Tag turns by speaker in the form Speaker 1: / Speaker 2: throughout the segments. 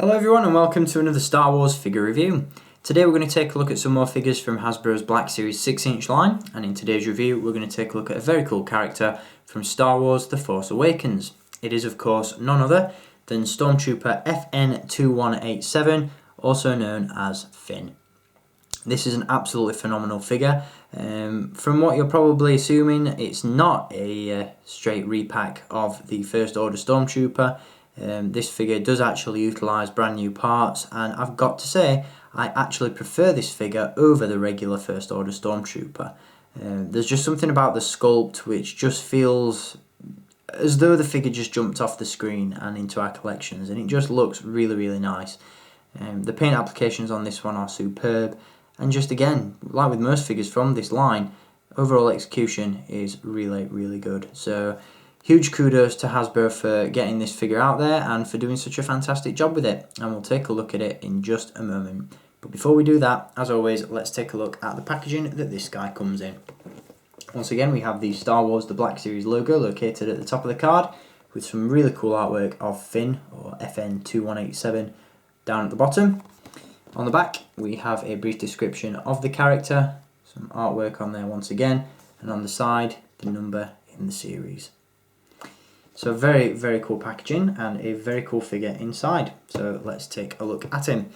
Speaker 1: Hello everyone and welcome to another Star Wars figure review. Today we're going to take a look at some more figures from Hasbro's Black Series 6-inch line, and in today's review we're going to take a look at a very cool character from Star Wars The Force Awakens. It is of course none other than Stormtrooper FN-2187, also known as Finn. This is an absolutely phenomenal figure. From what you're probably assuming, it's not a straight repack of the First Order Stormtrooper. This figure does actually utilise brand new parts, and I've got to say I actually prefer this figure over the regular First Order Stormtrooper. There's just something about the sculpt which just feels as though the figure just jumped off the screen and into our collections, and it just looks really nice. The paint applications on this one are superb, and just again, like with most figures from this line, overall execution is really good. So huge kudos to Hasbro for getting this figure out there and for doing such a fantastic job with it, and we'll take a look at it in just a moment. But before we do that, as always, let's take a look at the packaging that this guy comes in. Once again, we have the Star Wars The Black Series logo located at the top of the card, with some really cool artwork of Finn, or FN-2187, down at the bottom. On the back, we have a brief description of the character, some artwork on there once again, and on the side, the number in the series. So very cool packaging and a very cool figure inside. So let's take a look at him.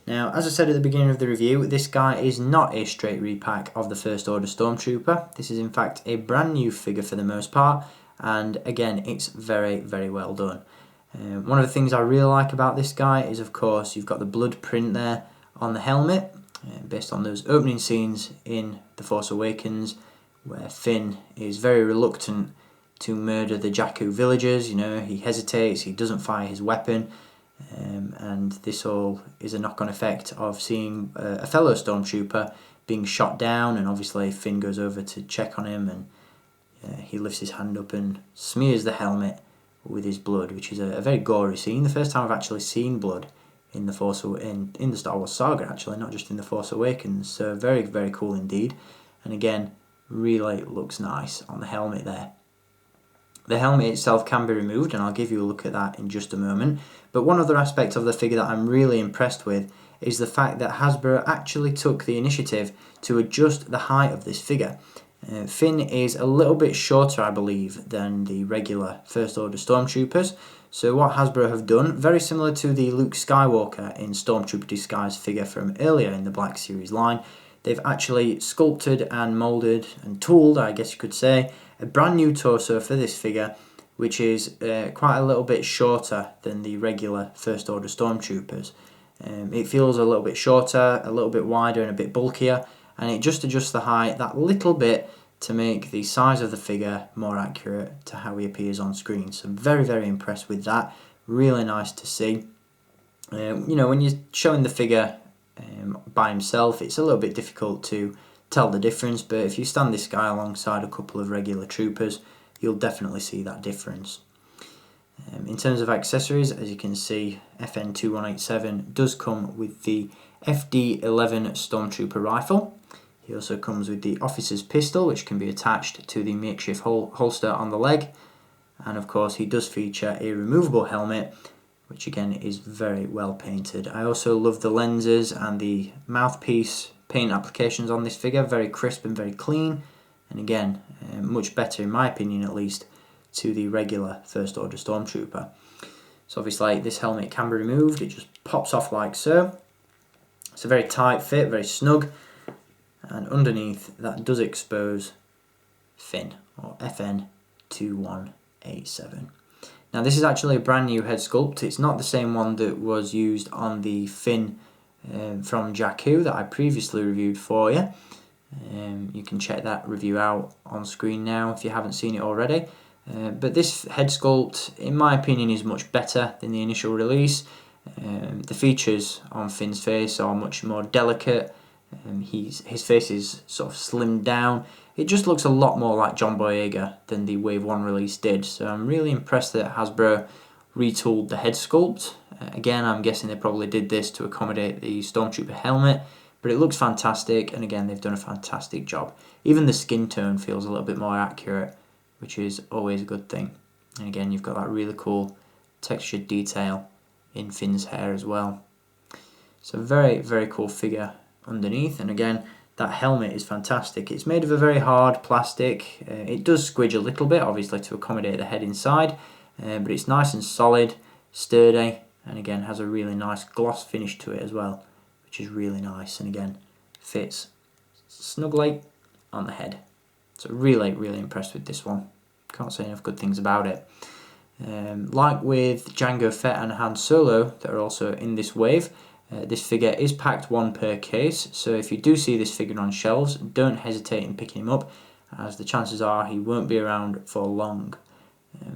Speaker 1: Now, as I said at the beginning of the review, this guy is not a straight repack of the First Order Stormtrooper. This is in fact a brand new figure for the most part, and again, it's very well done. One of the things I really like about this guy is, of course, you've got the blood print there on the helmet, based on those opening scenes in The Force Awakens, where Finn is very reluctant to murder the Jakku villagers. You know, he hesitates, he doesn't fire his weapon, and this all is a knock-on effect of seeing a fellow Stormtrooper being shot down, and obviously Finn goes over to check on him, and he lifts his hand up and smears the helmet with his blood, which is a very gory scene. The first time I've actually seen blood in the Star Wars saga, actually, not just in The Force Awakens. So very cool indeed, and again, really looks nice on the helmet there. The helmet itself can be removed, and I'll give you a look at that in just a moment. But one other aspect of the figure that I'm really impressed with is the fact that Hasbro actually took the initiative to adjust the height of this figure. Finn is a little bit shorter, I believe, than the regular First Order Stormtroopers. So what Hasbro have done, very similar to the Luke Skywalker in Stormtrooper Disguise figure from earlier in the Black Series line, they've actually sculpted and moulded and tooled, I guess you could say, a brand new torso for this figure, which is quite a little bit shorter than the regular First Order Stormtroopers. It feels a little bit shorter, a little bit wider and a bit bulkier, and it just adjusts the height that little bit to make the size of the figure more accurate to how he appears on screen. So very impressed with that. Really nice to see. You know, when you're showing the figure by himself, it's a little bit difficult to tell the difference, but if you stand this guy alongside a couple of regular troopers, you'll definitely see that difference. In terms of accessories, as you can see, FN-2187 does come with the FD-11 Stormtrooper rifle. He also comes with the officer's pistol, which can be attached to the makeshift holster on the leg, and of course he does feature a removable helmet, which again is very well painted. I also love the lenses and the mouthpiece paint applications on this figure, very crisp and very clean, and again much better, in my opinion at least, to the regular First Order Stormtrooper. So obviously this helmet can be removed, it just pops off like so. It's a very tight fit, very snug, and underneath that does expose Finn, or FN-2187. Now this is actually a brand new head sculpt. It's not the same one that was used on the Finn from Jakku that I previously reviewed for you. You can check that review out on screen now if you haven't seen it already. But this head sculpt, in my opinion, is much better than the initial release. The features on Finn's face are much more delicate. His face is sort of slimmed down. It just looks a lot more like John Boyega than the Wave 1 release did. So I'm really impressed that Hasbro retooled the head sculpt. Again, I'm guessing they probably did this to accommodate the Stormtrooper helmet, but it looks fantastic, and again, they've done a fantastic job. Even the skin tone feels a little bit more accurate, which is always a good thing. And again, you've got that really cool textured detail in Finn's hair as well. So very, very cool figure underneath, and again, that helmet is fantastic. It's made of a very hard plastic. It does squidge a little bit, obviously, to accommodate the head inside, but it's nice and solid, sturdy, and again has a really nice gloss finish to it as well, which is really nice, and again fits snugly on the head. So really, really impressed with this one. Can't say enough good things about it. Like with Jango Fett and Han Solo that are also in this wave, this figure is packed 1 per case, so if you do see this figure on shelves, don't hesitate in picking him up, as the chances are he won't be around for long.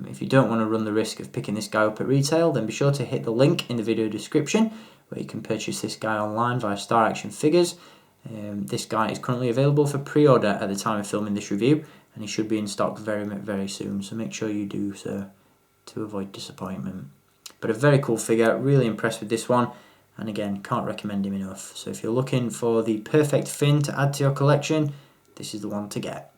Speaker 1: If you don't want to run the risk of picking this guy up at retail, then be sure to hit the link in the video description where you can purchase this guy online via Star Action Figures. This guy is currently available for pre-order at the time of filming this review, and he should be in stock very, very soon, so make sure you do so to avoid disappointment. But a very cool figure, really impressed with this one, and again, can't recommend him enough. So if you're looking for the perfect Finn to add to your collection, this is the one to get.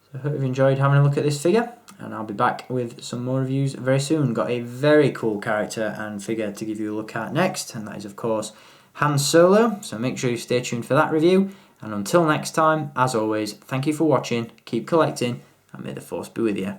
Speaker 1: So I hope you've enjoyed having a look at this figure, and I'll be back with some more reviews very soon. Got a very cool character and figure to give you a look at next, and that is of course Han Solo, so make sure you stay tuned for that review, and until next time, as always, thank you for watching, keep collecting, and may the Force be with you.